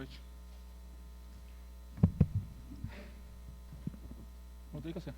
noite. Voltei com você.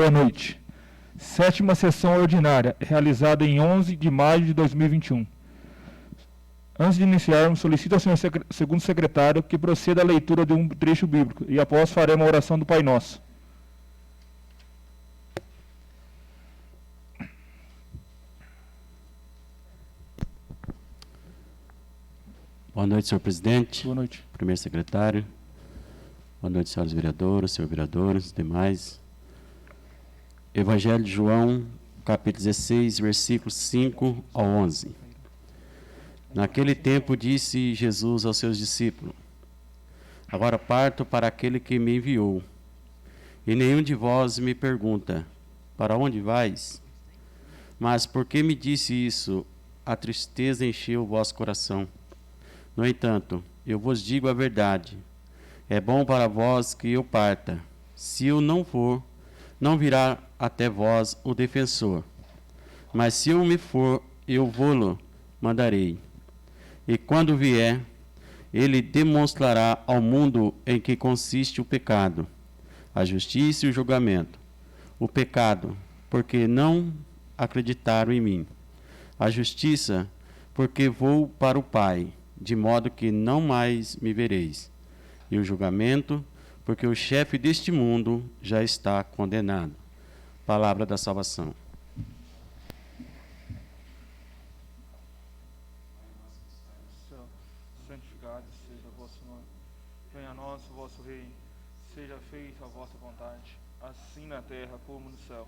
Boa noite. Sétima sessão ordinária, realizada em 11 de maio de 2021. Antes de iniciarmos, solicito ao senhor segundo secretário que proceda à leitura de um trecho bíblico e após faremos a oração do Pai Nosso. Boa noite, senhor presidente. Boa noite. Primeiro secretário. Boa noite, senhoras vereadoras, senhor vereadores, demais. Evangelho de João, capítulo 16, versículos 5 ao 11. Naquele tempo disse Jesus aos seus discípulos: Agora parto para aquele que me enviou. E nenhum de vós me pergunta: Para onde vais? Mas porque me disse isso, a tristeza encheu o vosso coração. No entanto, eu vos digo a verdade. É bom para vós que eu parta. Se eu não for, não virá até vós o defensor. Mas se eu me for, eu vô-lo mandarei. E quando vier, ele demonstrará ao mundo em que consiste o pecado, a justiça e o julgamento. O pecado, porque não acreditaram em mim. A justiça, porque vou para o Pai, de modo que não mais me vereis. E o julgamento, porque o chefe deste mundo já está condenado. Palavra da salvação. Santificado seja o vosso nome. Venha a nós o vosso reino. Seja feita a vossa vontade, assim na terra como no céu.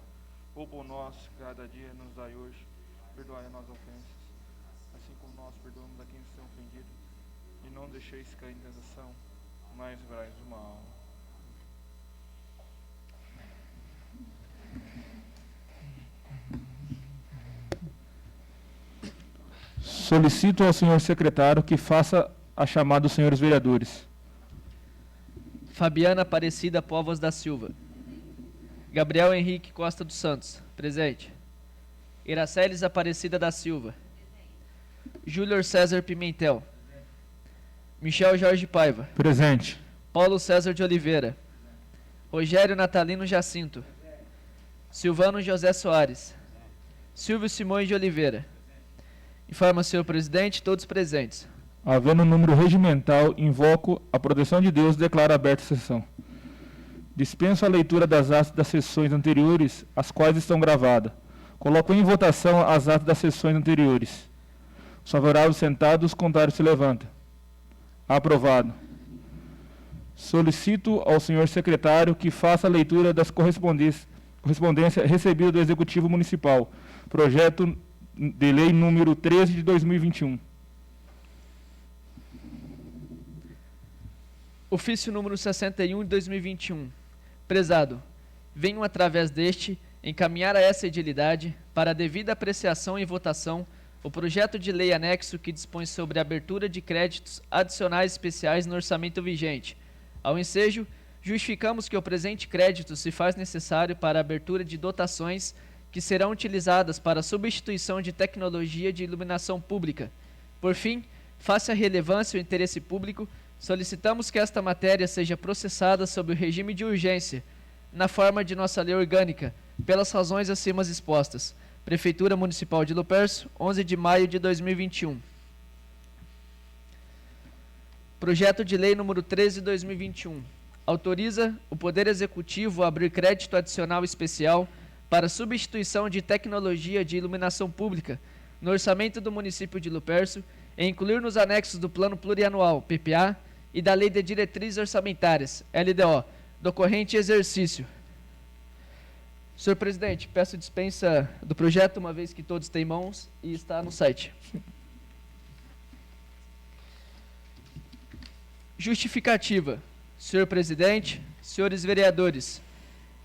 O pão nosso cada dia nos dai hoje. Perdoai as nossas ofensas, assim como nós perdoamos a quem nos tem ofendido. E não deixeis cair em tentação, mas livrai do mal. Solicito ao senhor secretário que faça a chamada dos senhores vereadores. Fabiana Aparecida Povos da Silva. Gabriel Henrique Costa dos Santos, presente. Iraceles Aparecida da Silva. Júlio César Pimentel. Michel Jorge Paiva. Presente. Paulo César de Oliveira. Rogério Natalino Jacinto. Silvano José Soares. Silvio Simões de Oliveira. Informa, senhor presidente, todos presentes. Havendo número regimental, invoco a proteção de Deus e declaro aberta a sessão. Dispenso a leitura das atas das sessões anteriores, as quais estão gravadas. Coloco em votação as atas das sessões anteriores. Os favoráveis sentados, os contrários se levantam. Aprovado. Solicito ao senhor secretário que faça a leitura das correspondência recebida do Executivo Municipal. Projeto de Lei número 13 de 2021. Ofício número 61 de 2021. Prezado, venho através deste encaminhar a essa edilidade para a devida apreciação e votação o projeto de lei anexo que dispõe sobre a abertura de créditos adicionais especiais no orçamento vigente. Ao ensejo, justificamos que o presente crédito se faz necessário para a abertura de dotações que serão utilizadas para a substituição de tecnologia de iluminação pública. Por fim, face à relevância e o interesse público, solicitamos que esta matéria seja processada sob o regime de urgência, na forma de nossa lei orgânica, pelas razões acima expostas. Prefeitura Municipal de Lupercio, 11 de maio de 2021. Projeto de Lei número 13 de 2021. Autoriza o Poder Executivo a abrir crédito adicional especial para substituição de tecnologia de iluminação pública no orçamento do município de Lupercio e incluir nos anexos do Plano Plurianual, PPA, e da Lei de Diretrizes Orçamentárias, LDO, do corrente exercício. Senhor presidente, peço dispensa do projeto, uma vez que todos têm mãos e está no site. Justificativa. Senhor presidente, senhores vereadores,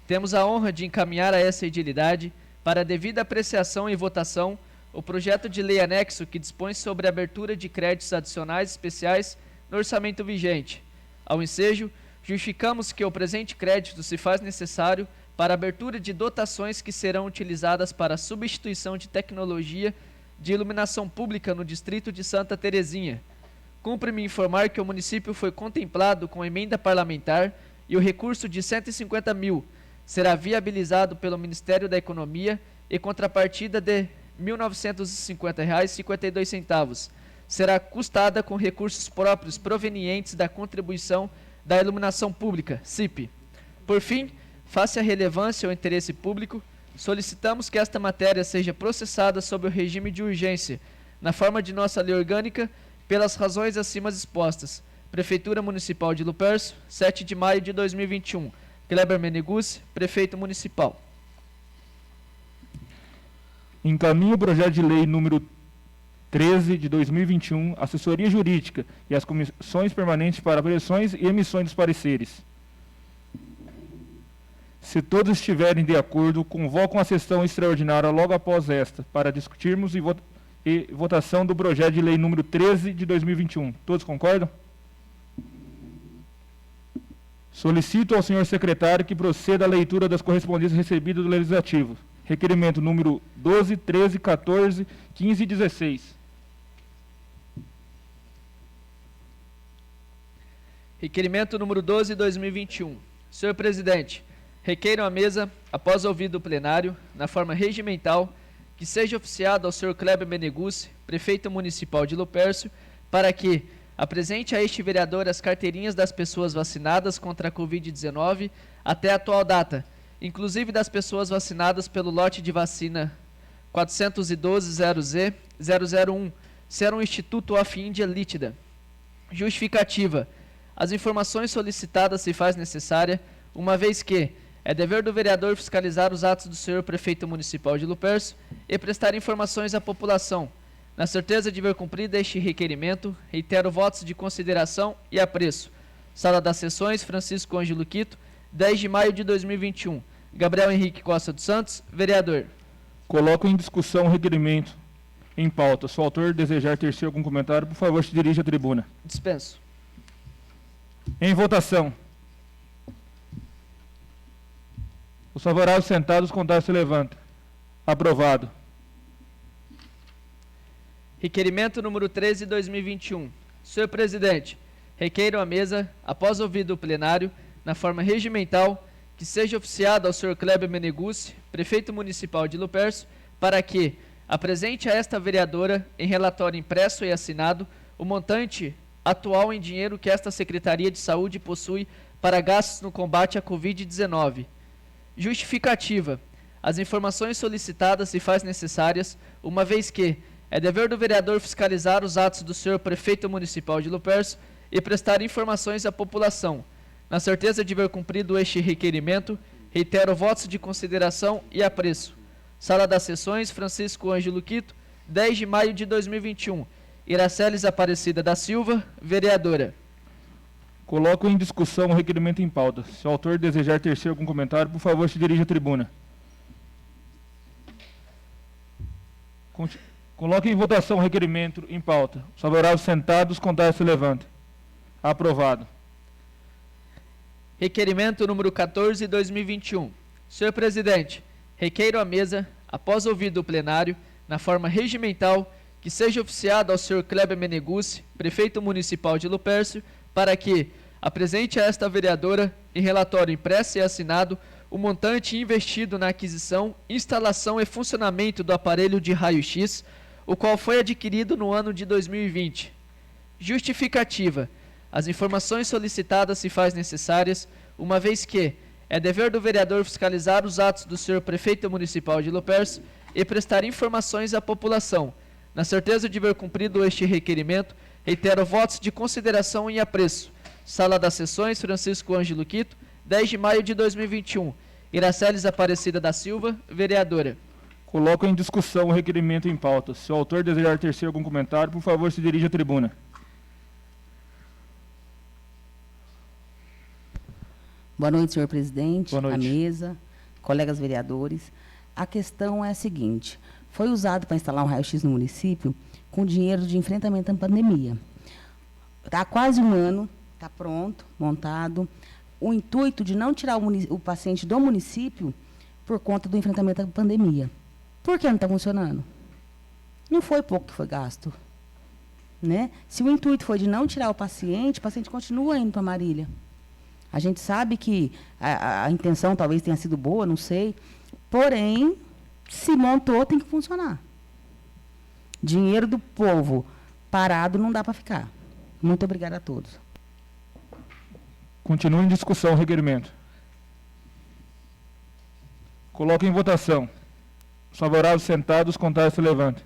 temos a honra de encaminhar a essa edilidade para a devida apreciação e votação o projeto de lei anexo que dispõe sobre a abertura de créditos adicionais especiais no orçamento vigente. Ao ensejo, justificamos que o presente crédito se faz necessário para a abertura de dotações que serão utilizadas para a substituição de tecnologia de iluminação pública no distrito de Santa Terezinha. Cumpre-me informar que o município foi contemplado com emenda parlamentar e o recurso de 150 mil será viabilizado pelo Ministério da Economia e contrapartida de R$ 1.950,52. Será custada com recursos próprios provenientes da contribuição da iluminação pública, CIP. Por fim, face à relevância ao interesse público, solicitamos que esta matéria seja processada sob o regime de urgência, na forma de nossa lei orgânica, pelas razões acima expostas. Prefeitura Municipal de Lupercio, 7 de maio de 2021. Kleber Meneguzzi, Prefeito Municipal. Encaminho o projeto de lei número 13 de 2021, Assessoria Jurídica e as comissões permanentes para avaliações e emissões dos pareceres. Se todos estiverem de acordo, convocam a sessão extraordinária logo após esta, para discutirmos e votação do projeto de lei número 13 de 2021. Todos concordam? Solicito ao senhor secretário que proceda à leitura das correspondências recebidas do Legislativo. Requerimento número 12, 13, 14, 15 e 16. Requerimento número 12, 2021. Senhor presidente, requeiro à mesa, após ouvido o plenário, na forma regimental, que seja oficiado ao senhor Kleber Meneguzzi, Prefeito Municipal de Lupercio, para que apresente a este vereador as carteirinhas das pessoas vacinadas contra a Covid-19 até a atual data, inclusive das pessoas vacinadas pelo lote de vacina 412-0Z-001, Serum Instituto of India Lítida. Justificativa. As informações solicitadas se faz necessária, uma vez que é dever do vereador fiscalizar os atos do senhor Prefeito Municipal de Lupercio e prestar informações à população. Na certeza de ver cumprido este requerimento, reitero votos de consideração e apreço. Sala das Sessões, Francisco Ângelo Quito, 10 de maio de 2021. Gabriel Henrique Costa dos Santos, vereador. Coloco em discussão o requerimento em pauta. Se o autor desejar tecer algum comentário, por favor, se dirija à tribuna. Dispenso. Em votação. Os favoráveis sentados, contar se levanta. Aprovado. Requerimento número 13, 2021. Senhor presidente, requeiro à mesa, após ouvido o plenário, na forma regimental, que seja oficiado ao senhor Kleber Meneguzzi, Prefeito Municipal de Lupercio, para que apresente a esta vereadora, em relatório impresso e assinado, o montante atual em dinheiro que esta Secretaria de Saúde possui para gastos no combate à Covid-19. Justificativa. As informações solicitadas se faz necessárias, uma vez que é dever do vereador fiscalizar os atos do senhor Prefeito Municipal de Lupercio e prestar informações à população. Na certeza de ver cumprido este requerimento, reitero votos de consideração e apreço. Sala das Sessões, Francisco Ângelo Quito, 10 de maio de 2021. Iraceles Aparecida da Silva, vereadora. Coloco em discussão o requerimento em pauta. Se o autor desejar tecer algum comentário, por favor, se dirija à tribuna. Coloque em votação o requerimento em pauta. Os favoráveis sentados, contar se levanta. Aprovado. Requerimento número 14, 2021. Senhor presidente, requeiro à mesa, após ouvido o plenário, na forma regimental, que seja oficiado ao senhor Kleber Meneguzzi, Prefeito Municipal de Lupercio, para que apresente a esta vereadora, em relatório impresso e assinado, o montante investido na aquisição, instalação e funcionamento do aparelho de raio-x, o qual foi adquirido no ano de 2020. Justificativa. As informações solicitadas se faz necessárias, uma vez que É dever do vereador fiscalizar os atos do senhor prefeito municipal de Lupercio e prestar informações à população. Na certeza de ver cumprido este requerimento, reitero votos de consideração e apreço. Sala das Sessões, Francisco Ângelo Quito, 10 de maio de 2021. Iraceles Aparecida da Silva, vereadora. Coloco em discussão o requerimento em pauta. Se o autor desejar tecer algum comentário, por favor, se dirija à tribuna. Boa noite, senhor presidente, Boa noite. à mesa, colegas vereadores. A questão é a seguinte: foi usado para instalar um raio-x no município com dinheiro de enfrentamento à pandemia. Há quase um ano, está pronto, montado. O intuito de não tirar o paciente do município por conta do enfrentamento à pandemia. Por que não está funcionando? Não foi pouco que foi gasto. Né? Se o intuito foi de não tirar o paciente continua indo para Marília. A gente sabe que a intenção talvez tenha sido boa, não sei. Porém, se montou, tem que funcionar. Dinheiro do povo parado não dá para ficar. Muito obrigada a todos. Continua em discussão o requerimento. Coloco em votação. Os favoráveis sentados, os contrários se levantem.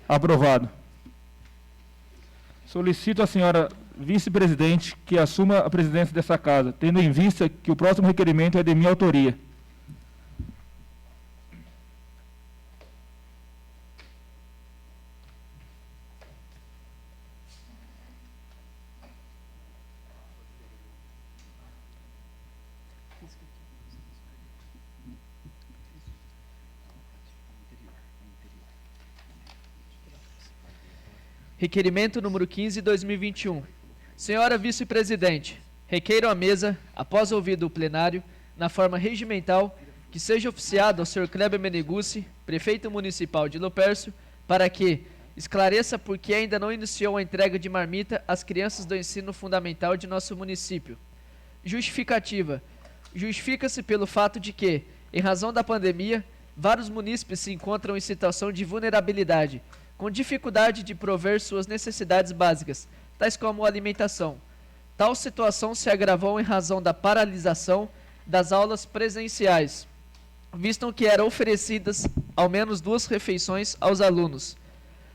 Aprovado. Solicito à senhora vice-presidente que assuma a presidência dessa casa, tendo em vista que o próximo requerimento é de minha autoria. Requerimento número 15, 2021. Senhora vice-presidente, requeiro à mesa, após ouvido o plenário, na forma regimental, que seja oficiado ao senhor Kleber Meneguzzi, prefeito municipal de Lupercio, para que esclareça por que ainda não iniciou a entrega de marmita às crianças do ensino fundamental de nosso município. Justificativa. Justifica-se pelo fato de que, em razão da pandemia, vários munícipes se encontram em situação de vulnerabilidade, com dificuldade de prover suas necessidades básicas, tais como alimentação. Tal situação se agravou em razão da paralisação das aulas presenciais, visto que eram oferecidas ao menos 2 refeições aos alunos.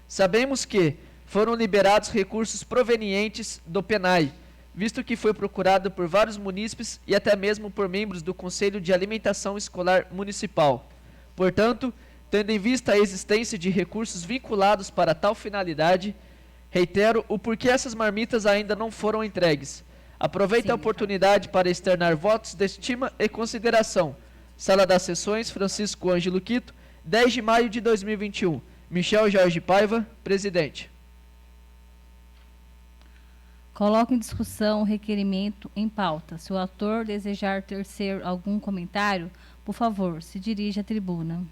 Sabemos que foram liberados recursos provenientes do PENAI, visto que foi procurado por vários munícipes e até mesmo por membros do Conselho de Alimentação Escolar Municipal. Portanto, tendo em vista a existência de recursos vinculados para tal finalidade, reitero o porquê essas marmitas ainda não foram entregues. Aproveito a oportunidade para externar votos de estima e consideração. Sala das Sessões, Francisco Ângelo Quito, 10 de maio de 2021. Michel Jorge Paiva, presidente. Coloco em discussão o requerimento em pauta. Se o autor desejar tecer algum comentário, por favor, se dirija à tribuna.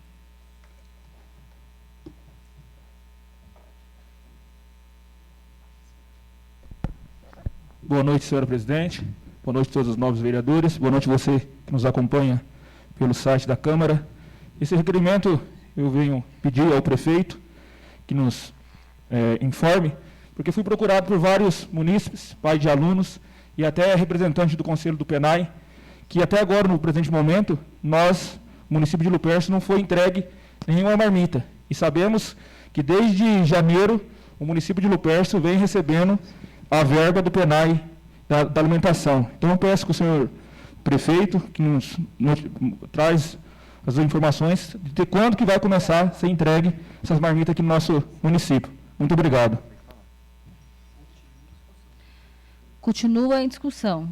Boa noite, senhora presidente. Boa noite a todos os novos vereadores. Boa noite a você que nos acompanha pelo site da Câmara. Esse requerimento eu venho pedir ao prefeito que nos informe, porque fui procurado por vários munícipes, pais de alunos e até representantes do Conselho do PENAI, que até agora, no presente momento, nós, município de Lupercio, não foi entregue nenhuma marmita. E sabemos que desde janeiro o município de Lupercio vem recebendo a verba do PENAI da alimentação. Então, eu peço que o senhor prefeito que nos traz as informações de quando que vai começar a ser entregue essas marmitas aqui no nosso município. Muito obrigado. Continua em discussão.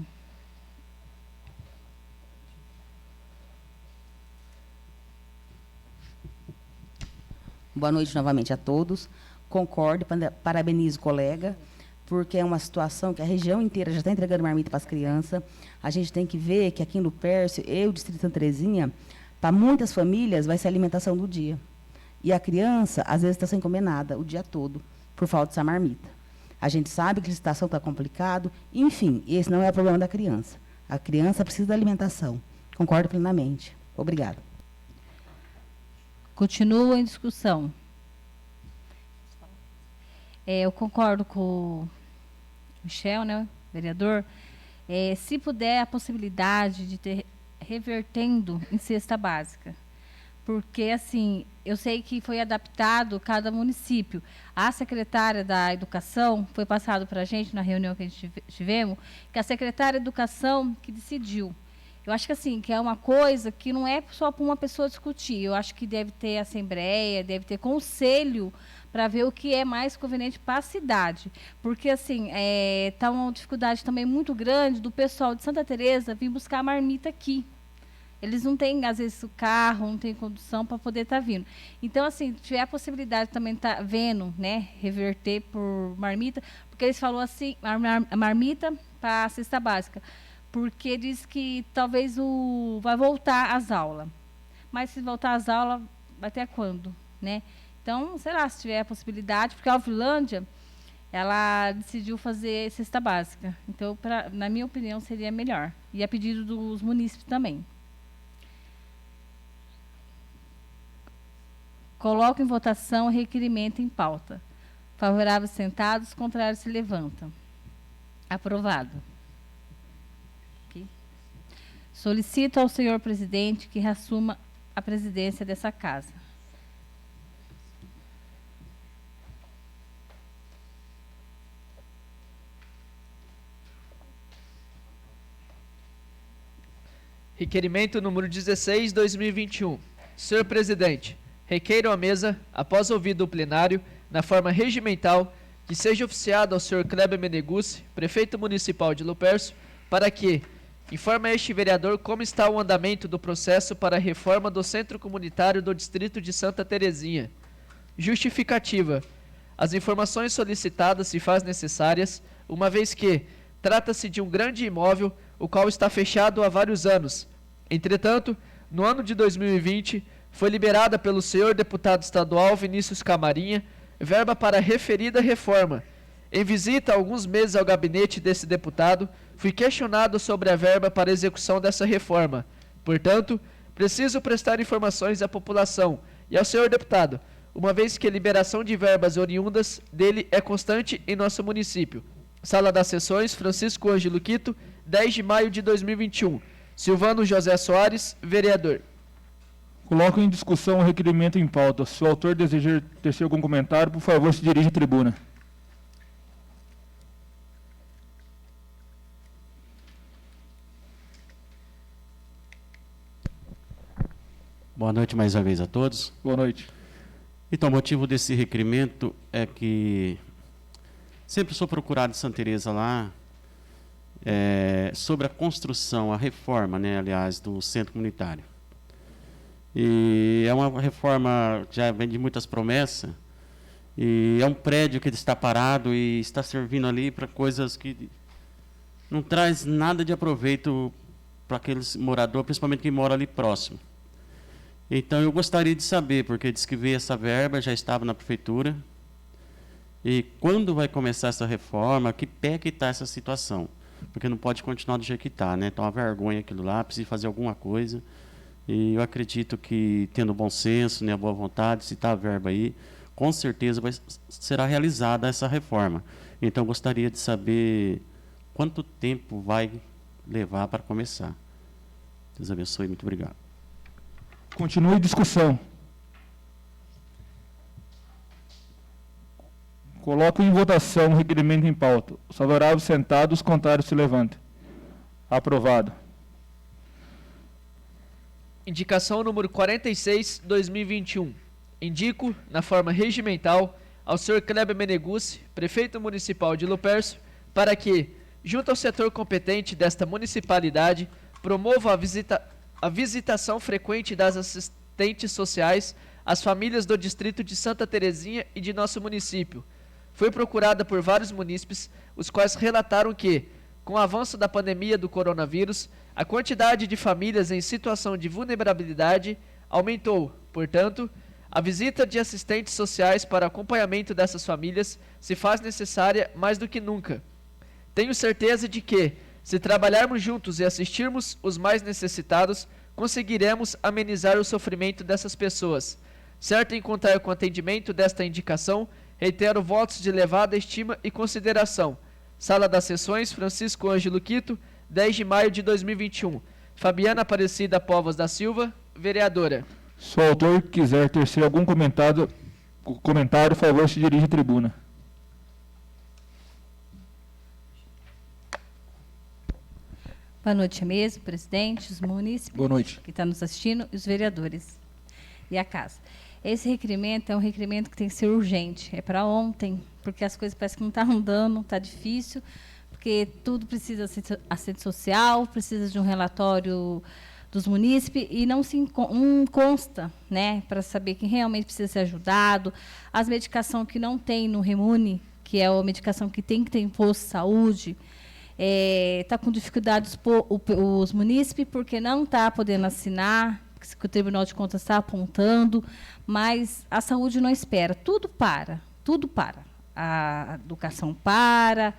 Boa noite novamente a todos. Concordo, parabenizo o colega, porque é uma situação que a região inteira já está entregando marmita para as crianças. A gente tem que ver que aqui em Lupercio, o Distrito Santa Terezinha, para muitas famílias vai ser a alimentação do dia. E a criança, às vezes, está sem comer nada o dia todo, por falta dessa marmita. A gente sabe que a licitação está complicado. Enfim, esse não é o problema da criança. A criança precisa da alimentação. Concordo plenamente. Obrigada. Continua em discussão. Eu concordo com o Michel, né, vereador. Se puder a possibilidade de revertendo em cesta básica. Porque, assim, eu sei que foi adaptado cada município. A secretária da Educação, foi passado para a gente na reunião que a gente tivemos, que a secretária da Educação que decidiu. Eu acho que, assim, que é uma coisa que não é só para uma pessoa discutir. Eu acho que deve ter assembleia, deve ter conselho para ver o que é mais conveniente para a cidade. Porque, assim, está uma dificuldade também muito grande do pessoal de Santa Teresa vir buscar a marmita aqui. Eles não têm, às vezes, o carro, não tem condução para poder estar vindo. Então, assim, tiver a possibilidade também de estar vendo, né, reverter por marmita, porque eles falaram assim, a marmita para a cesta básica, porque diz que talvez vai voltar às aulas. Mas se voltar às aulas, até quando, né? Então, sei lá, se tiver a possibilidade, porque a Alvilândia, ela decidiu fazer cesta básica. Então, na minha opinião, seria melhor. E a pedido dos munícipes também. Coloco em votação o requerimento em pauta. Favoráveis sentados, contrários se levantam. Aprovado. Solicito ao senhor presidente que reassuma a presidência dessa casa. Requerimento número 16, 2021. Senhor presidente, requeiro à mesa, após ouvido o plenário, na forma regimental, que seja oficiado ao senhor Kleber Meneguzzi, prefeito municipal de Lupercio, para que informe a este vereador como está o andamento do processo para a reforma do Centro Comunitário do Distrito de Santa Terezinha. Justificativa. As informações solicitadas se faz necessárias, uma vez que trata-se de um grande imóvel, o qual está fechado há vários anos. Entretanto, no ano de 2020, foi liberada pelo senhor deputado estadual Vinícius Camarinha verba para a referida reforma. Em visita há alguns meses ao gabinete desse deputado, fui questionado sobre a verba para a execução dessa reforma. Portanto, preciso prestar informações à população e ao senhor deputado, uma vez que a liberação de verbas oriundas dele é constante em nosso município. Sala das Sessões, Francisco Ângelo Quito, 10 de maio de 2021. Silvano José Soares, vereador. Coloco em discussão o requerimento em pauta. Se o autor desejar tecer algum comentário, por favor, se dirija à tribuna. Boa noite mais uma vez a todos. Boa noite. Então, o motivo desse requerimento é que sempre sou procurado em Santa Teresa lá sobre a construção, a reforma, né, aliás, do centro comunitário. E é uma reforma que já vem de muitas promessas, e é um prédio que está parado e está servindo ali para coisas que não traz nada de aproveito para aqueles moradores, principalmente quem mora ali próximo. Então eu gostaria de saber, porque diz que veio essa verba, já estava na prefeitura, e quando vai começar essa reforma, que pé que está essa situação? Porque não pode continuar do jeito que está, né? Então é uma vergonha aquilo lá, precisa fazer alguma coisa. E eu acredito que, tendo bom senso, né, boa vontade, se está a verba aí, com certeza será realizada essa reforma. Então, eu gostaria de saber quanto tempo vai levar para começar. Deus abençoe, muito obrigado. Continue a discussão. Coloco em votação o requerimento em pauta. Os favoráveis sentados, os contrários se levantem. Aprovado. Indicação número 46, 2021. Indico, na forma regimental, ao senhor Kleber Meneguzzi, prefeito municipal de Lupercio, para que, junto ao setor competente desta municipalidade, promova a visitação frequente das assistentes sociais às famílias do distrito de Santa Terezinha e de nosso município. Foi procurada por vários munícipes, os quais relataram que, com o avanço da pandemia do coronavírus, a quantidade de famílias em situação de vulnerabilidade aumentou. Portanto, a visita de assistentes sociais para acompanhamento dessas famílias se faz necessária mais do que nunca. Tenho certeza de que, se trabalharmos juntos e assistirmos os mais necessitados, conseguiremos amenizar o sofrimento dessas pessoas. Certo em contar com o atendimento desta indicação, reitero votos de elevada estima e consideração. Sala das Sessões, Francisco Ângelo Quito, 10 de maio de 2021. Fabiana Aparecida Povos da Silva, vereadora. Se o autor quiser tecer algum comentário, por favor, se dirige à tribuna. Boa noite mesmo, presidente, os munícipes Boa noite. que estão nos assistindo e os vereadores e a casa. Esse requerimento é um requerimento que tem que ser urgente, é para ontem, porque as coisas parecem que não estão andando, está difícil, porque tudo precisa de assistente social, precisa de um relatório dos munícipes e não consta, né, para saber quem realmente precisa ser ajudado. As medicações que não tem no Remune, que é a medicação que tem que ter em posto de saúde, está com dificuldades os munícipes porque não está podendo assinar, que o Tribunal de Contas está apontando, mas a saúde não espera, tudo para. A educação para,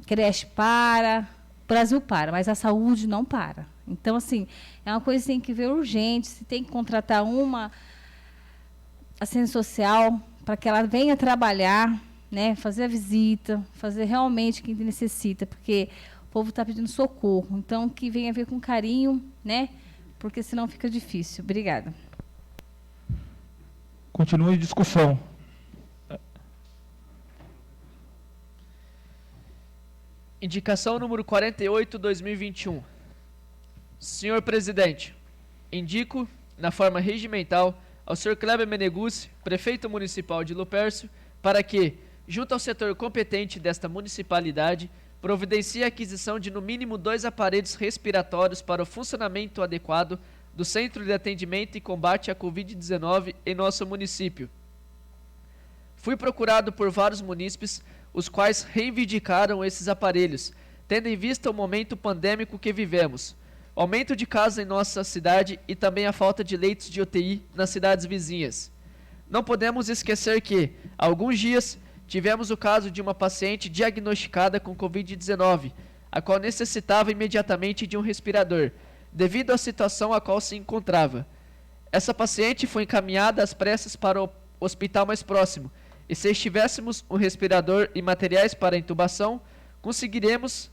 creche para, o Brasil para, mas a saúde não para. Então, assim, é uma coisa que tem que ver urgente, se tem que contratar uma assistente social para que ela venha trabalhar, né, fazer a visita, fazer realmente o que necessita, porque o povo está pedindo socorro. Então, que venha ver com carinho, né, porque senão fica difícil. Obrigada. Continue a discussão. Indicação número 48/2021. Senhor presidente, indico, na forma regimental, ao Sr. Kleber Meneguzzi, prefeito municipal de Lupercio, para que, junto ao setor competente desta municipalidade, providencie a aquisição de no mínimo 2 aparelhos respiratórios para o funcionamento adequado do Centro de Atendimento e Combate à Covid-19 em nosso município. Fui procurado por vários munícipes, os quais reivindicaram esses aparelhos, tendo em vista o momento pandêmico que vivemos, o aumento de casos em nossa cidade e também a falta de leitos de UTI nas cidades vizinhas. Não podemos esquecer que, há alguns dias, tivemos o caso de uma paciente diagnosticada com Covid-19, a qual necessitava imediatamente de um respirador, devido à situação a qual se encontrava. Essa paciente foi encaminhada às pressas para o hospital mais próximo, e se estivéssemos um respirador e materiais para intubação, conseguiríamos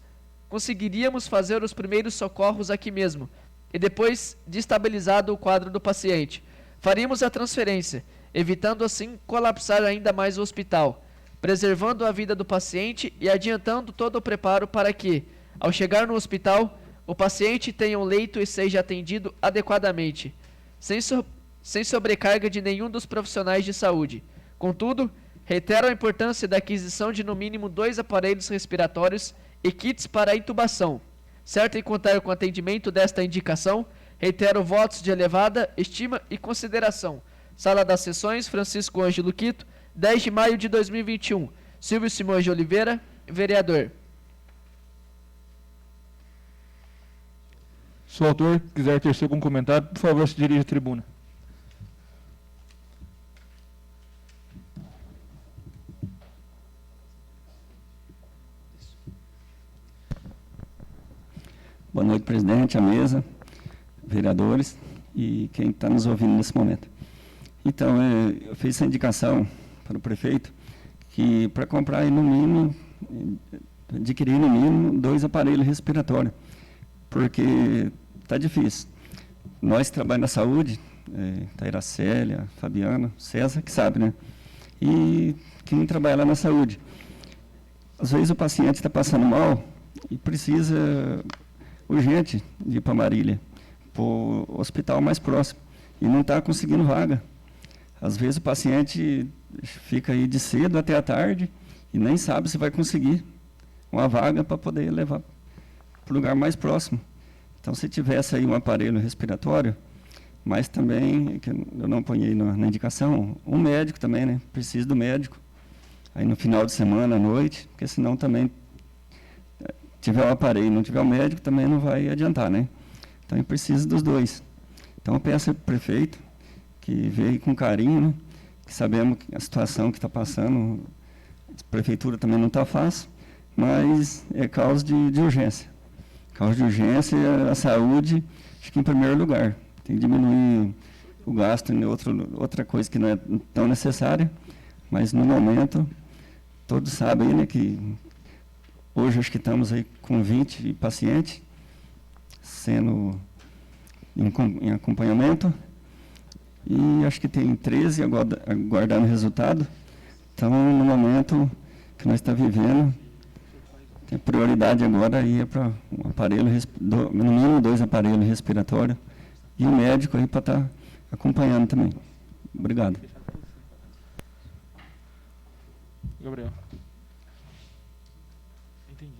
fazer os primeiros socorros aqui mesmo, e depois de estabilizado o quadro do paciente, faríamos a transferência, evitando assim colapsar ainda mais o hospital, preservando a vida do paciente e adiantando todo o preparo para que, ao chegar no hospital, o paciente tenha um leito e seja atendido adequadamente, sem sobrecarga de nenhum dos profissionais de saúde. Contudo, reitero a importância da aquisição de no mínimo 2 aparelhos respiratórios e kits para a intubação. Certo em contar com o atendimento desta indicação, reitero votos de elevada estima e consideração. Sala das Sessões, Francisco Ângelo Quito, 10 de maio de 2021. Silvio Simões de Oliveira, vereador. Se o autor quiser tecer algum comentário, por favor, se dirija à tribuna. Boa noite, presidente, a mesa, vereadores e quem está nos ouvindo nesse momento. Então, eu fiz essa indicação para o prefeito que para comprar no mínimo, adquirir no mínimo 2 aparelhos respiratórios, porque está difícil. Nós que trabalhamos na saúde, a Iracélia, a Fabiana, César, que sabe, né? E quem trabalha lá na saúde. Às vezes o paciente está passando mal e precisa urgente de ir para Marília, para o hospital mais próximo, e não está conseguindo vaga. Às vezes o paciente fica aí de cedo até a tarde e nem sabe se vai conseguir uma vaga para poder levar para o lugar mais próximo. Então, se tivesse aí um aparelho respiratório, mas também, que eu não ponhei na indicação, um médico também, né? Precisa do médico. Aí no final de semana, à noite, porque senão também tiver o aparelho e não tiver o médico, também não vai adiantar, né? Então, eu preciso dos 2. Então, eu peço ao prefeito que veio com carinho, né? Que sabemos a situação que está passando, a prefeitura também não está fácil, mas é causa de urgência. Causa de urgência, a saúde, acho que em primeiro lugar. Tem que diminuir o gasto em outra coisa que não é tão necessária, mas no momento, todos sabem, né, que hoje acho que estamos aí com 20 pacientes sendo em acompanhamento. E acho que tem 13 aguardando o resultado. Então, no momento que nós estamos vivendo, a prioridade agora aí é para um aparelho, no mínimo 2 aparelhos respiratórios, e o médico aí para estar acompanhando também. Obrigado. Gabriel. Entendi.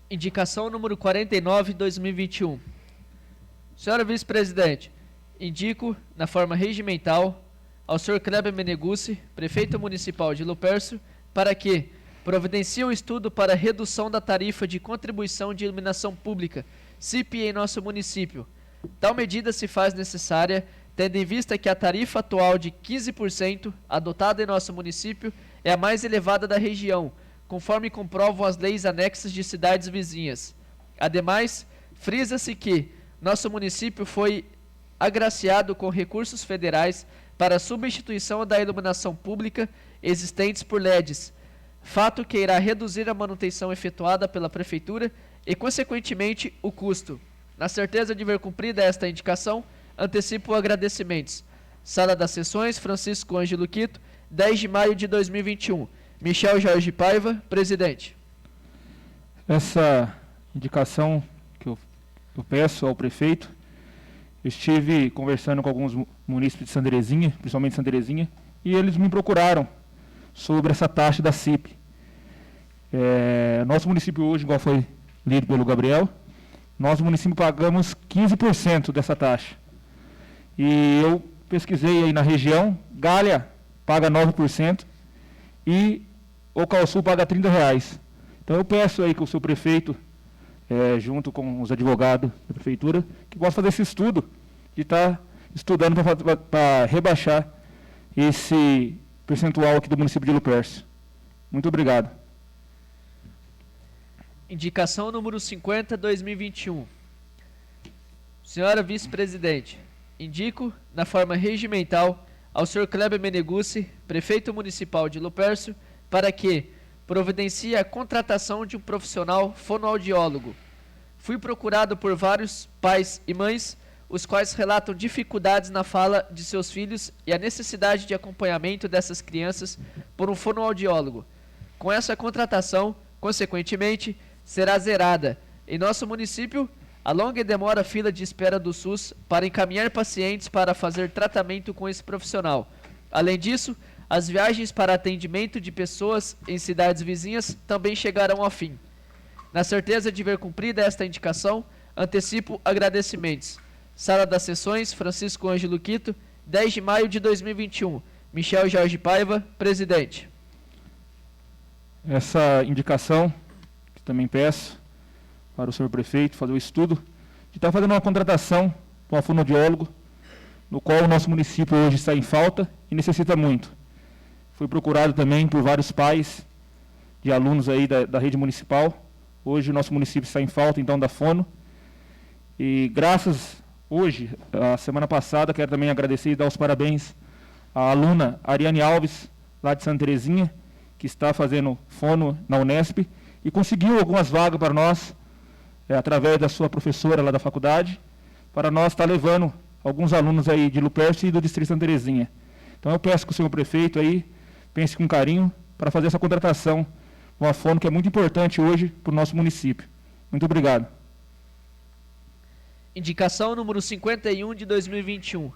Indicação número 49, 2021. Senhora Vice-Presidente, indico, na forma regimental, ao Sr. Kleber Meneguzzi, Prefeito Municipal de Lupercio, para que providencie um estudo para redução da tarifa de contribuição de iluminação pública, CIP, em nosso município. Tal medida se faz necessária, tendo em vista que a tarifa atual de 15% adotada em nosso município é a mais elevada da região, conforme comprovam as leis anexas de cidades vizinhas. Ademais, frisa-se que nosso município foi agraciado com recursos federais para a substituição da iluminação pública existentes por LEDs, fato que irá reduzir a manutenção efetuada pela Prefeitura e, consequentemente, o custo. Na certeza de ver cumprida esta indicação, antecipo agradecimentos. Sala das Sessões, Francisco Ângelo Quito, 10 de maio de 2021. Michel Jorge Paiva, presidente. Essa indicação que eu peço ao prefeito, eu estive conversando com alguns munícipes de Santa Terezinha, principalmente Santa Terezinha, e eles me procuraram sobre essa taxa da CIP. Nosso município hoje, igual foi lido pelo Gabriel, nosso município pagamos 15% dessa taxa. E eu pesquisei aí na região, Galha paga 9% e o Calçu paga R$30. Então eu peço aí que o seu prefeito, junto com os advogados da prefeitura, que possa fazer esse estudo, de estar estudando para rebaixar esse percentual aqui do município de Lupercio. Muito obrigado. Indicação número 50, 2021. Senhora Vice-Presidente, indico, na forma regimental, ao Sr. Kleber Meneguzzi, Prefeito Municipal de Lupercio, para que providencie a contratação de um profissional fonoaudiólogo. Fui procurado por vários pais e mães, os quais relatam dificuldades na fala de seus filhos e a necessidade de acompanhamento dessas crianças por um fonoaudiólogo. Com essa contratação, consequentemente, será zerada. Em nosso município, a longa e demora fila de espera do SUS para encaminhar pacientes para fazer tratamento com esse profissional. Além disso, as viagens para atendimento de pessoas em cidades vizinhas também chegarão ao fim. Na certeza de ver cumprida esta indicação, antecipo agradecimentos. Sala das Sessões, Francisco Ângelo Quito, 10 de maio de 2021. Michel Jorge Paiva, presidente. Essa indicação, que também peço para o senhor prefeito fazer o estudo, de estar fazendo uma contratação para um fonoaudiólogo, no qual o nosso município hoje está em falta e necessita muito. Fui procurado também por vários pais de alunos aí da rede municipal. Hoje o nosso município está em falta, então, da fono. E graças, hoje, a semana passada, quero também agradecer e dar os parabéns à aluna Ariane Alves, lá de Santa Terezinha, que está fazendo fono na Unesp, e conseguiu algumas vagas para nós, através da sua professora lá da faculdade, para nós estar levando alguns alunos aí de Lupercio e do Distrito Santa Terezinha. Então eu peço que o senhor prefeito aí pense com carinho para fazer essa contratação, uma fono que é muito importante hoje para o nosso município. Muito obrigado. Indicação número 51 de 2021.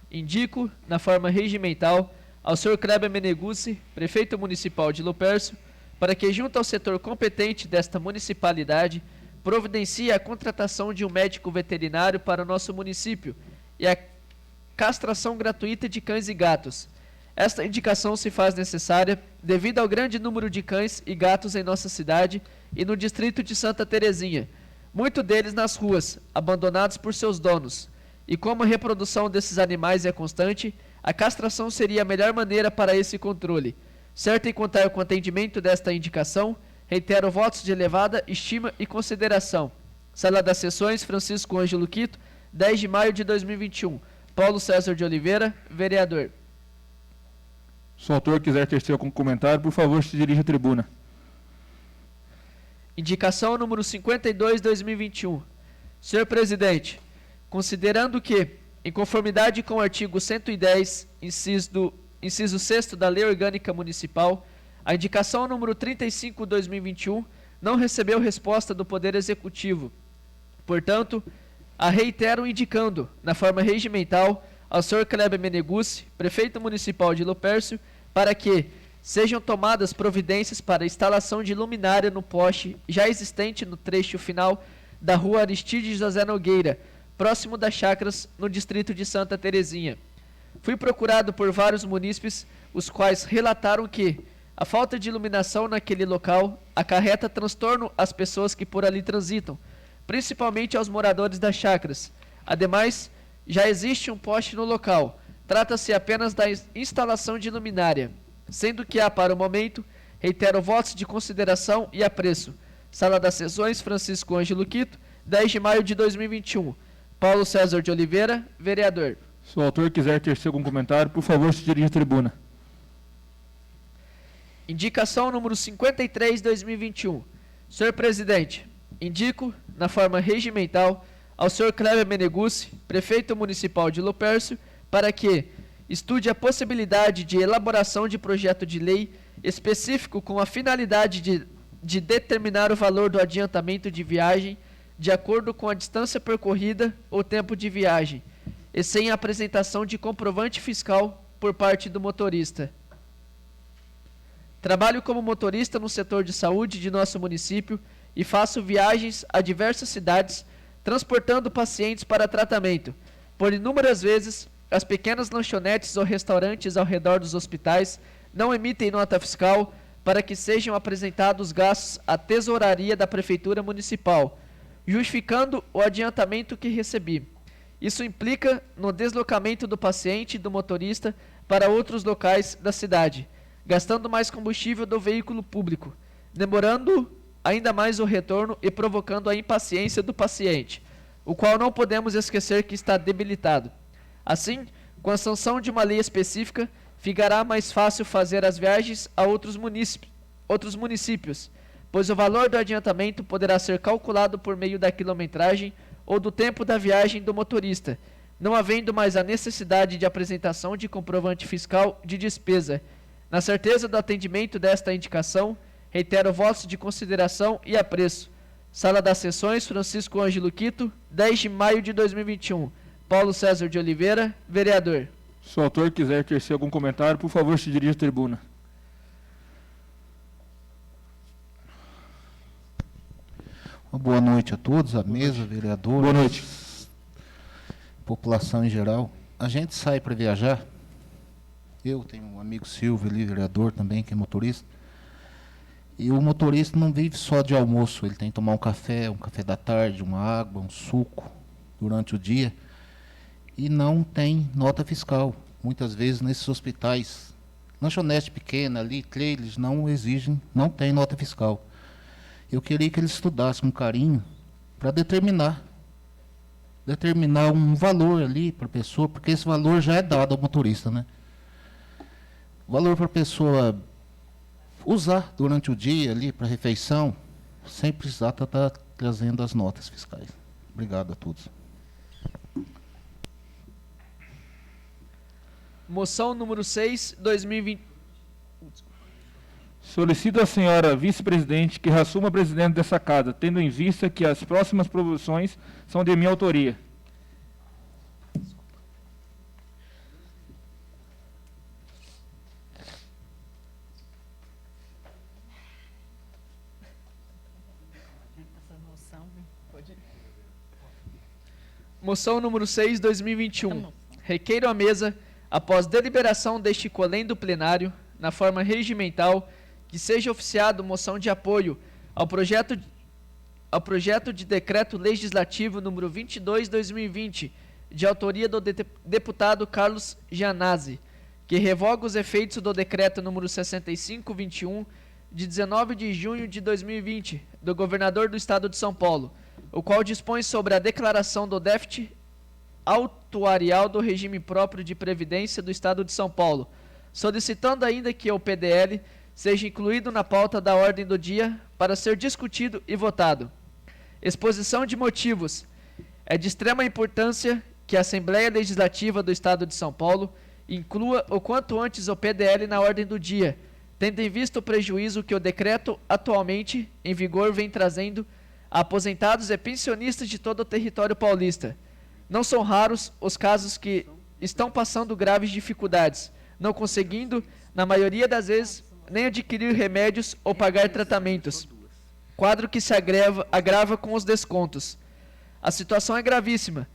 Indico, na forma regimental, ao Sr. Kleber Meneguzzi, Prefeito Municipal de Lupercio, para que, junto ao setor competente desta municipalidade, providencie a contratação de um médico veterinário para o nosso município e a castração gratuita de cães e gatos. Esta indicação se faz necessária devido ao grande número de cães e gatos em nossa cidade e no distrito de Santa Terezinha, muitos deles nas ruas, abandonados por seus donos. E como a reprodução desses animais é constante, a castração seria a melhor maneira para esse controle. Certo em contar com o atendimento desta indicação, reitero votos de elevada estima e consideração. Sala das Sessões, Francisco Ângelo Quito, 10 de maio de 2021. Paulo César de Oliveira, vereador. Se o autor quiser tecer algum comentário, por favor, se dirija à tribuna. Indicação número 52/2021. Senhor Presidente, considerando que, em conformidade com o artigo 110, inciso 6º da Lei Orgânica Municipal, a indicação número 35/2021 não recebeu resposta do Poder Executivo. Portanto, a reitero indicando, na forma regimental, ao Sr. Kleber Meneguzzi, Prefeito Municipal de Lupercio, para que sejam tomadas providências para a instalação de luminária no poste já existente no trecho final da rua Aristide José Nogueira, próximo das Chácaras, no distrito de Santa Terezinha. Fui procurado por vários munícipes, os quais relataram que a falta de iluminação naquele local acarreta transtorno às pessoas que por ali transitam, principalmente aos moradores das chácaras. Ademais, já existe um poste no local. Trata-se apenas da instalação de luminária, sendo que há, para o momento, reitero votos de consideração e apreço. Sala das Sessões, Francisco Ângelo Quito, 10 de maio de 2021. Paulo César de Oliveira, vereador. Se o autor quiser tecer algum comentário, por favor, se dirija à tribuna. Indicação número 53/2021. Senhor Presidente, indico, na forma regimental, ao Sr. Kleber Meneguzzi, Prefeito Municipal de Lupercio, para que estude a possibilidade de elaboração de projeto de lei específico com a finalidade de determinar o valor do adiantamento de viagem de acordo com a distância percorrida ou tempo de viagem, e sem a apresentação de comprovante fiscal por parte do motorista. Trabalho como motorista no setor de saúde de nosso município e faço viagens a diversas cidades, transportando pacientes para tratamento. Por inúmeras vezes, as pequenas lanchonetes ou restaurantes ao redor dos hospitais não emitem nota fiscal para que sejam apresentados gastos à tesouraria da Prefeitura Municipal, justificando o adiantamento que recebi. Isso implica no deslocamento do paciente e do motorista para outros locais da cidade, gastando mais combustível do veículo público, demorando ainda mais o retorno e provocando a impaciência do paciente, o qual não podemos esquecer que está debilitado. Assim, com a sanção de uma lei específica, ficará mais fácil fazer as viagens a outros municípios, pois o valor do adiantamento poderá ser calculado por meio da quilometragem ou do tempo da viagem do motorista, não havendo mais a necessidade de apresentação de comprovante fiscal de despesa. Na certeza do atendimento desta indicação, reitero votos de consideração e apreço. Sala das Sessões, Francisco Ângelo Quito, 10 de maio de 2021. Paulo César de Oliveira, vereador. Se o autor quiser tecer algum comentário, por favor, se dirija à tribuna. Uma boa noite a todos, a mesa, vereadores. Boa noite. População em geral. A gente sai para viajar. Eu tenho um amigo Silvio ali, vereador também, que é motorista. E o motorista não vive só de almoço, ele tem que tomar um café da tarde, uma água, um suco durante o dia. E não tem nota fiscal. Muitas vezes nesses hospitais, lanchonete pequena ali, trailers, não exigem, não tem nota fiscal. Eu queria que eles estudassem com carinho para determinar um valor ali para a pessoa, porque esse valor já é dado ao motorista, né? O valor para a pessoa usar durante o dia ali para refeição, sem precisar estar trazendo as notas fiscais. Obrigado a todos. Moção número 6, 2020. Solicito à senhora vice-presidente que reassuma a presidente dessa casa, tendo em vista que as próximas promoções são de minha autoria. Moção número 6, 2021. Requeiro à mesa, após deliberação deste colendo plenário, na forma regimental, que seja oficiado moção de apoio ao projeto de decreto legislativo número 22/2020, de autoria do deputado Carlos Gianazzi, que revoga os efeitos do decreto número 65/21, de 19 de junho de 2020, do governador do estado de São Paulo, o qual dispõe sobre a declaração do déficit autuarial do regime próprio de previdência do estado de São Paulo, solicitando ainda que o PDL seja incluído na pauta da ordem do dia para ser discutido e votado. Exposição de motivos. É de extrema importância que a Assembleia Legislativa do Estado de São Paulo inclua o quanto antes o PDL na ordem do dia, tendo em vista o prejuízo que o decreto atualmente em vigor vem trazendo a aposentados e pensionistas de todo o território paulista. Não são raros os casos que estão passando graves dificuldades, não conseguindo, na maioria das vezes, nem adquirir remédios ou pagar tratamentos, quadro que se agrava com os descontos. A situação é gravíssima.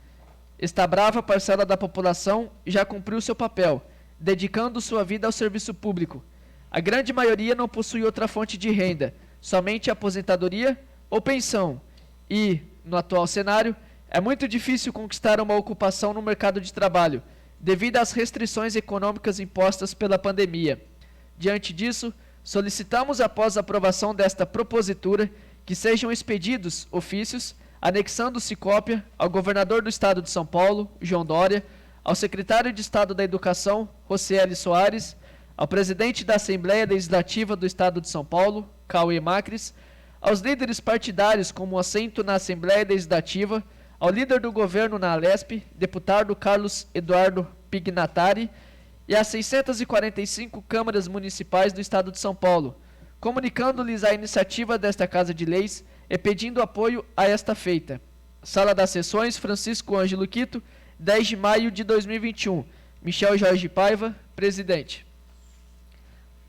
Esta brava parcela da população já cumpriu seu papel, dedicando sua vida ao serviço público. A grande maioria não possui outra fonte de renda, somente aposentadoria ou pensão. E, no atual cenário, é muito difícil conquistar uma ocupação no mercado de trabalho, devido às restrições econômicas impostas pela pandemia. Diante disso, solicitamos, após a aprovação desta propositura, que sejam expedidos ofícios, anexando-se cópia ao governador do Estado de São Paulo, João Dória, ao secretário de Estado da Educação, Rocieli Soares, ao presidente da Assembleia Legislativa do Estado de São Paulo, Cauê Macris, aos líderes partidários como assento na Assembleia Legislativa, ao líder do governo na Alesp, deputado Carlos Eduardo Pignatari, e às 645 câmaras municipais do Estado de São Paulo, comunicando-lhes a iniciativa desta Casa de Leis e pedindo apoio a esta feita. Sala das Sessões, Francisco Ângelo Quito, 10 de maio de 2021. Michel Jorge Paiva, presidente.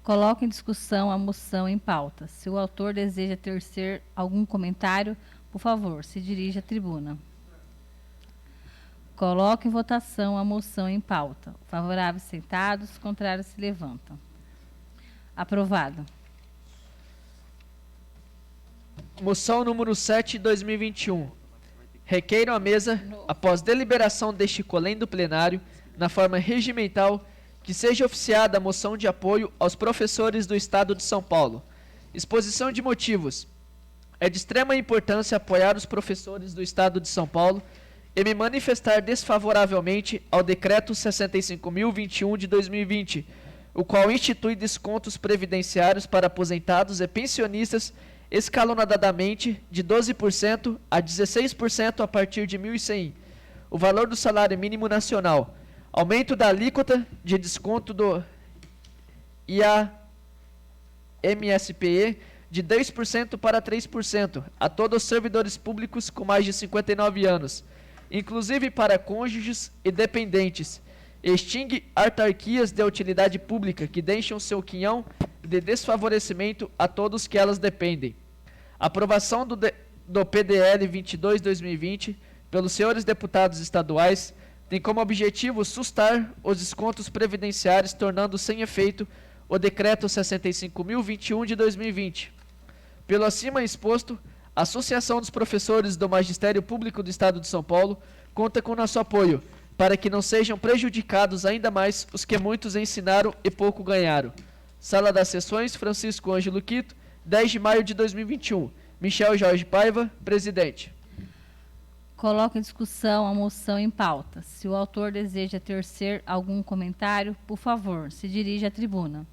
Coloco em discussão a moção em pauta. Se o autor deseja tecer algum comentário, por favor, se dirija à tribuna. Coloco em votação a moção em pauta. Favoráveis sentados, contrários se levantam. Aprovado. Moção número 7, 2021. Requeiro à mesa, após deliberação deste colendo plenário, na forma regimental, que seja oficiada a moção de apoio aos professores do Estado de São Paulo. Exposição de motivos. É de extrema importância apoiar os professores do Estado de São Paulo e me manifestar desfavoravelmente ao Decreto 65.021 de 2020, o qual institui descontos previdenciários para aposentados e pensionistas escalonadamente de 12% a 16% a partir de R$ 1.100, o valor do salário mínimo nacional, aumento da alíquota de desconto do IAMSPE de 10% para 3% a todos os servidores públicos com mais de 59 anos, inclusive para cônjuges e dependentes. Extingue autarquias de utilidade pública que deixam seu quinhão de desfavorecimento a todos que elas dependem. Aprovação do PDL 22/2020 pelos senhores deputados estaduais tem como objetivo sustar os descontos previdenciários, tornando sem efeito o Decreto 65.021 de 2020. Pelo acima exposto, a Associação dos Professores do Magistério Público do Estado de São Paulo conta com nosso apoio, para que não sejam prejudicados ainda mais os que muitos ensinaram e pouco ganharam. Sala das Sessões, Francisco Ângelo Quito, 10 de maio de 2021. Michel Jorge Paiva, presidente. Coloco em discussão a moção em pauta. Se o autor deseja tecer algum comentário, por favor, se dirija à tribuna.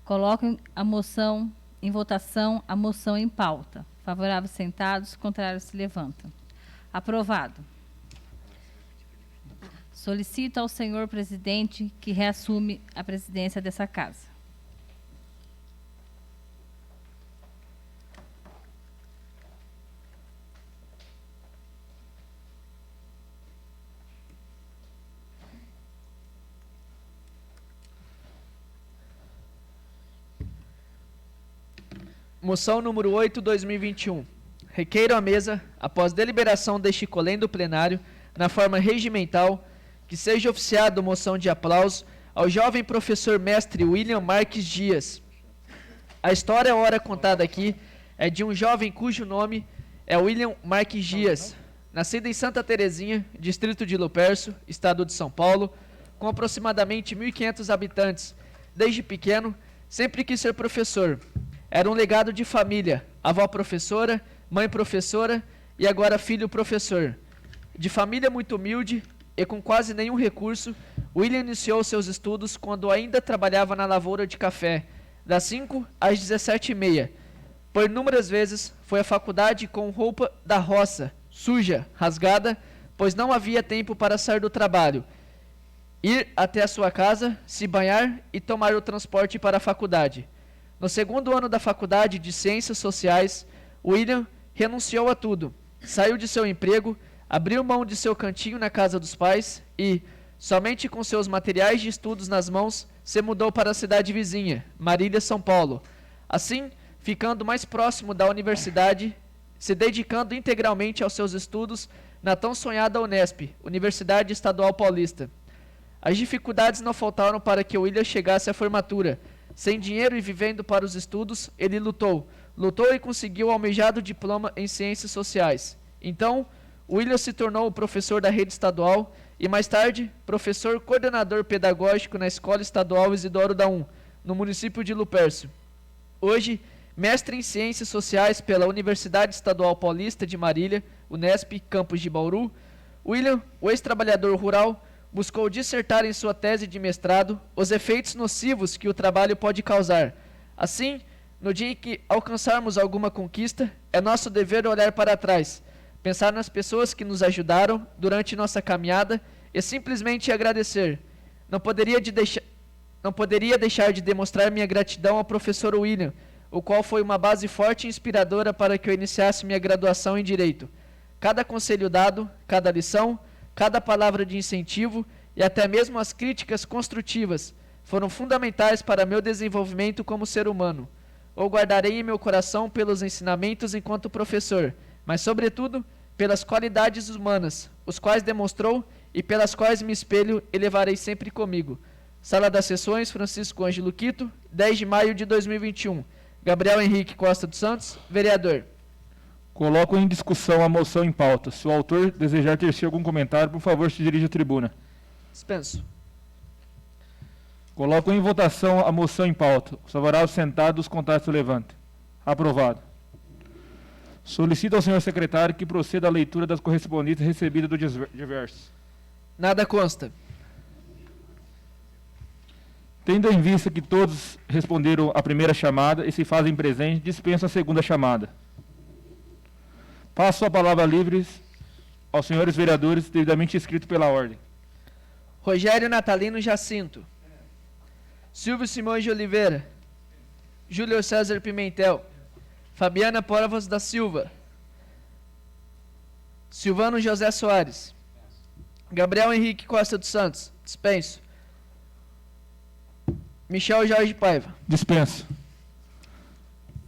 Coloco a moção em votação, a moção em pauta. Favoráveis sentados, contrários se levantam. Aprovado. Solicito ao senhor presidente que reassume a presidência dessa casa. Moção número 8, 2021. Requeiro à mesa, após deliberação deste colendo plenário, na forma regimental, que seja oficiado moção de aplauso ao jovem professor mestre William Marques Dias. A história ora contada aqui é de um jovem cujo nome é William Marques Dias, nascido em Santa Terezinha, distrito de Lupercio, estado de São Paulo, com aproximadamente 1.500 habitantes. Desde pequeno, sempre quis ser professor. Era um legado de família, avó professora, mãe professora e agora filho professor. De família muito humilde e com quase nenhum recurso, William iniciou seus estudos quando ainda trabalhava na lavoura de café, das 5 às 17h30. Por inúmeras vezes foi à faculdade com roupa da roça, suja, rasgada, pois não havia tempo para sair do trabalho, ir até a sua casa, se banhar e tomar o transporte para a faculdade. No segundo ano da faculdade de Ciências Sociais, William renunciou a tudo, saiu de seu emprego, abriu mão de seu cantinho na casa dos pais e, somente com seus materiais de estudos nas mãos, se mudou para a cidade vizinha, Marília, São Paulo. Assim, ficando mais próximo da universidade, se dedicando integralmente aos seus estudos na tão sonhada Unesp, Universidade Estadual Paulista. As dificuldades não faltaram para que William chegasse à formatura. Sem dinheiro e vivendo para os estudos, ele lutou e conseguiu o almejado diploma em Ciências Sociais. Então, William se tornou o professor da rede estadual e, mais tarde, professor coordenador pedagógico na Escola Estadual Isidoro da no município de Lupercio. Hoje, mestre em Ciências Sociais pela Universidade Estadual Paulista de Marília, Unesp, campus de Bauru, William, o ex-trabalhador rural, buscou dissertar em sua tese de mestrado os efeitos nocivos que o trabalho pode causar. Assim, no dia em que alcançarmos alguma conquista, é nosso dever olhar para trás, pensar nas pessoas que nos ajudaram durante nossa caminhada e simplesmente agradecer. Não poderia deixar de demonstrar minha gratidão ao professor William, o qual foi uma base forte e inspiradora para que eu iniciasse minha graduação em Direito. Cada conselho dado, cada lição, cada palavra de incentivo e até mesmo as críticas construtivas foram fundamentais para meu desenvolvimento como ser humano. O guardarei em meu coração pelos ensinamentos enquanto professor, mas, sobretudo, pelas qualidades humanas, os quais demonstrou e pelas quais me espelho e levarei sempre comigo. Sala das Sessões, Francisco Ângelo Quito, 10 de maio de 2021. Gabriel Henrique Costa dos Santos, vereador. Coloco em discussão a moção em pauta. Se o autor desejar tecer algum comentário, por favor, se dirija à tribuna. Dispenso. Coloco em votação a moção em pauta. Os favoráveis sentados, os contrários levantem. Aprovado. Solicito ao senhor secretário que proceda à leitura das correspondências recebidas do diverso. Nada consta. Tendo em vista que todos responderam à primeira chamada e se fazem presente, dispenso a segunda chamada. Passo a palavra livre aos senhores vereadores devidamente inscritos pela ordem. Rogério Natalino Jacinto. Silvio Simões de Oliveira. Júlio César Pimentel. Fabiana Porvas da Silva. Silvano José Soares. Gabriel Henrique Costa dos Santos. Dispenso. Michel Jorge Paiva. Dispenso.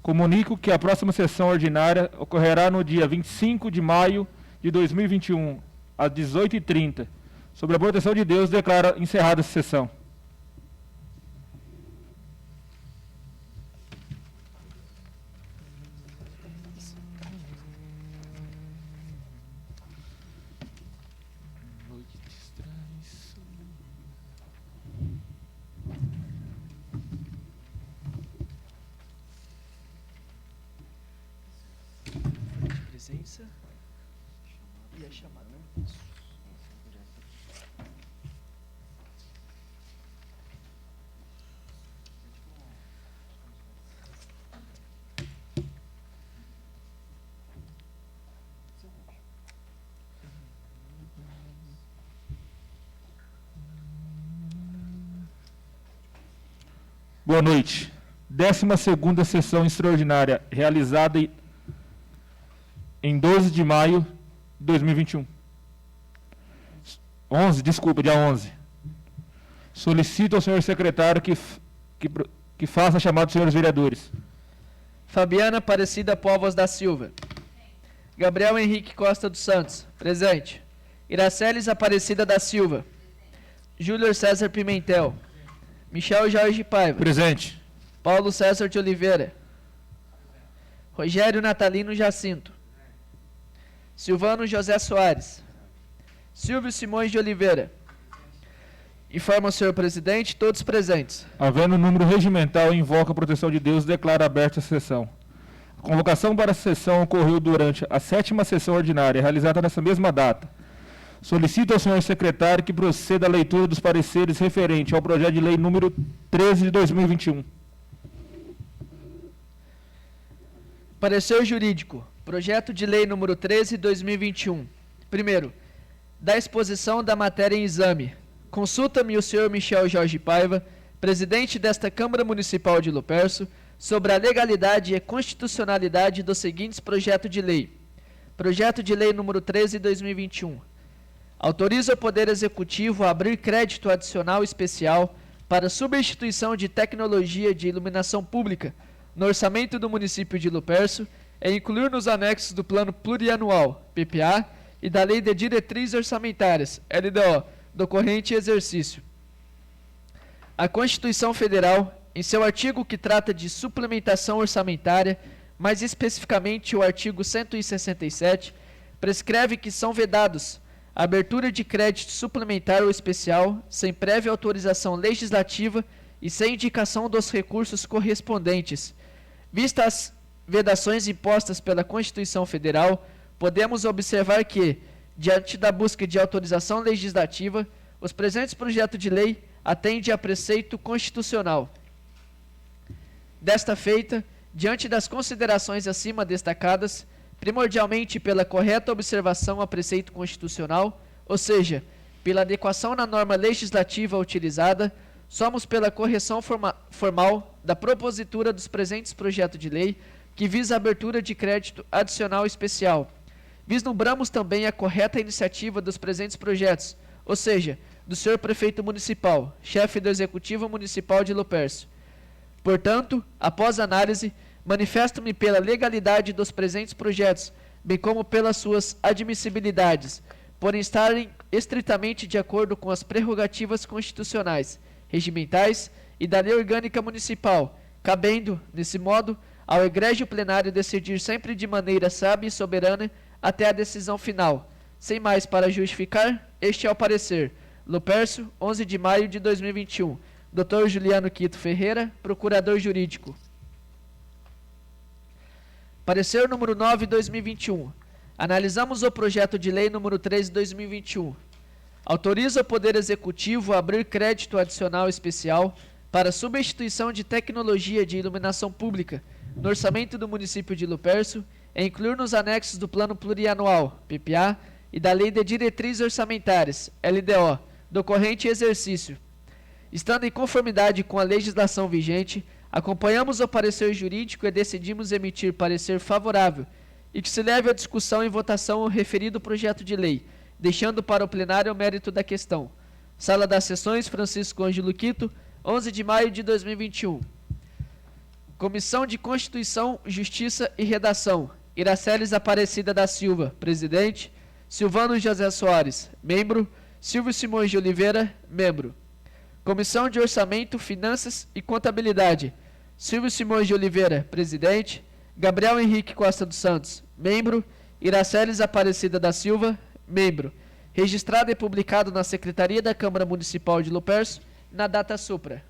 Comunico que a próxima sessão ordinária ocorrerá no dia 25 de maio de 2021, às 18h30. Sobre a proteção de Deus, declaro encerrada essa sessão. Presença e a chamada, né? Boa noite. 12ª sessão extraordinária, realizada em 12 de maio de 2021. 11. Solicito ao senhor secretário que faça a chamada dos senhores vereadores. Fabiana Aparecida Povas da Silva. Gabriel Henrique Costa dos Santos. Presente. Iraceles Aparecida da Silva. Júlio César Pimentel. Michel Jorge Paiva. Presente. Paulo César de Oliveira. Rogério Natalino Jacinto. Silvano José Soares. Silvio Simões de Oliveira. Informa o senhor presidente, todos presentes. Havendo número regimental, invoca a proteção de Deus e declara aberta a sessão. A convocação para a sessão ocorreu durante a 7ª sessão ordinária, realizada nessa mesma data. Solicito ao senhor secretário que proceda à leitura dos pareceres referente ao projeto de lei número 13 de 2021. Parecer jurídico. Projeto de lei número 13 de 2021. Primeiro, da exposição da matéria em exame. Consulta-me o senhor Michel Jorge Paiva, presidente desta Câmara Municipal de Lupercio, sobre a legalidade e constitucionalidade dos seguintes projetos de lei. Projeto de lei número 13 de 2021. Autoriza o Poder Executivo a abrir crédito adicional especial para substituição de tecnologia de iluminação pública no orçamento do município de Lupercio e incluir nos anexos do Plano Plurianual, PPA, e da Lei de Diretrizes Orçamentárias, LDO, do corrente exercício. A Constituição Federal, em seu artigo que trata de suplementação orçamentária, mais especificamente o artigo 167, prescreve que são vedados a abertura de crédito suplementar ou especial sem prévia autorização legislativa e sem indicação dos recursos correspondentes. Vistas as vedações impostas pela Constituição Federal, podemos observar que, diante da busca de autorização legislativa, os presentes projetos de lei atendem a preceito constitucional. Desta feita, diante das considerações acima destacadas, primordialmente pela correta observação a preceito constitucional, ou seja, pela adequação na norma legislativa utilizada, somos pela correção formal da propositura dos presentes projetos de lei, que visa a abertura de crédito adicional especial. Vislumbramos também a correta iniciativa dos presentes projetos, ou seja, do senhor prefeito municipal, chefe do Executivo Municipal de Lupercio. Portanto, após análise, manifesto-me pela legalidade dos presentes projetos, bem como pelas suas admissibilidades, por estarem estritamente de acordo com as prerrogativas constitucionais, regimentais e da lei orgânica municipal, cabendo, nesse modo, ao egrégio plenário decidir sempre de maneira sábia e soberana até a decisão final. Sem mais para justificar, este é o parecer. Lupercio, 11 de maio de 2021. Dr. Juliano Quito Ferreira, Procurador Jurídico. Parecer número 9 de 2021. Analisamos o projeto de lei número 13 de 2021. Autoriza o Poder Executivo a abrir crédito adicional especial para substituição de tecnologia de iluminação pública no orçamento do município de Lupercio e incluir nos anexos do Plano Plurianual, PPA, e da Lei de Diretrizes Orçamentárias, LDO, do corrente exercício. Estando em conformidade com a legislação vigente, acompanhamos o parecer jurídico e decidimos emitir parecer favorável e que se leve à discussão e votação o referido projeto de lei, deixando para o plenário o mérito da questão. Sala das Sessões, Francisco Ângelo Quito, 11 de maio de 2021. Comissão de Constituição, Justiça e Redação. Iraceles Aparecida da Silva, presidente. Silvano José Soares, membro. Silvio Simões de Oliveira, membro. Comissão de Orçamento, Finanças e Contabilidade. Silvio Simões de Oliveira, presidente. Gabriel Henrique Costa dos Santos, membro. Iraceles Aparecida da Silva, membro. Registrado e publicado na Secretaria da Câmara Municipal de Lupercio, na data supra.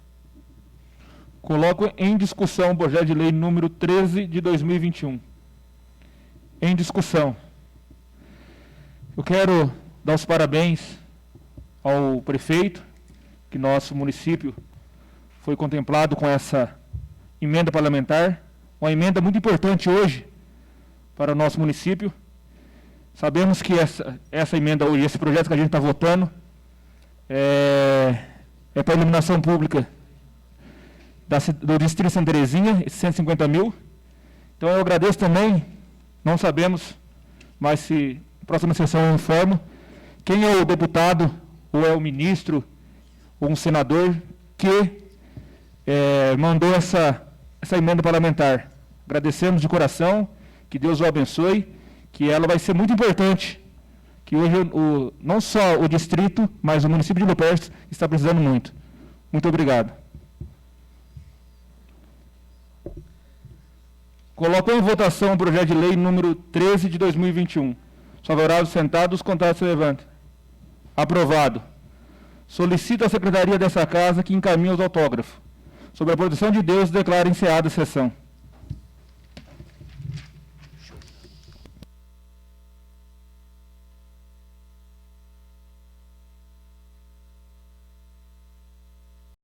Coloco em discussão o projeto de lei número 13 de 2021. Em discussão. Eu quero dar os parabéns ao prefeito, que nosso município foi contemplado com essa emenda parlamentar, uma emenda muito importante hoje para o nosso município. Sabemos que essa emenda hoje, esse projeto que a gente está votando, é para a iluminação pública do Distrito Santa Terezinha, 150 mil. Então eu agradeço também, não sabemos, mas se na próxima sessão eu informo, quem é o deputado, ou é o ministro, ou um senador, que mandou essa emenda parlamentar. Agradecemos de coração, que Deus o abençoe, que ela vai ser muito importante, que hoje não só o distrito, mas o município de Lupercio está precisando muito. Muito obrigado. Coloco em votação o projeto de lei número 13 de 2021. Os favoráveis sentados, os contrários se levantem. Aprovado. Solicito à secretaria dessa casa que encaminhe os autógrafos. Sobre a proteção de Deus, declaro encerrada a sessão.